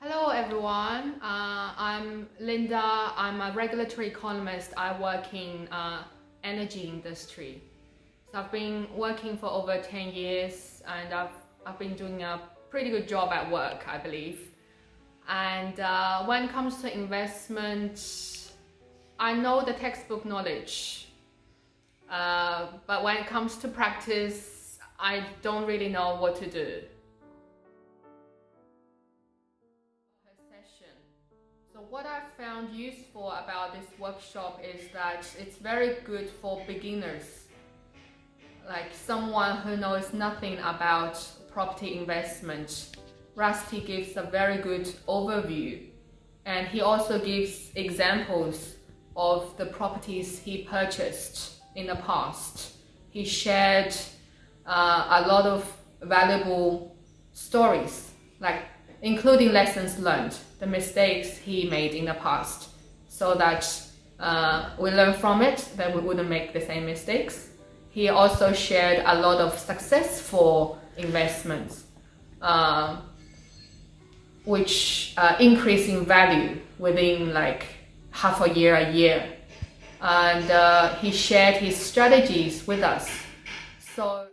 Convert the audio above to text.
Hello everyone, I'm Linda. I'm a regulatory economist. I work in energy industry. So I've been working for over 10 years and I've been doing a pretty good job at work, I believe. And when it comes to investment, I know the textbook knowledge, but when it comes to practice, I don't really know what to do. So what I found useful about this workshop is that it's very good for beginners, like someone who knows nothing about property investment. Rusty gives a very good overview, and he also gives examples of the properties he purchased in the past. He shared a lot of valuable stories, like including lessons learned, the mistakes he made in the past, so that we learn from it, that we wouldn't make the same mistakes. He also shared a lot of successful investments, which increase in value within like half a year. And he shared his strategies with us. So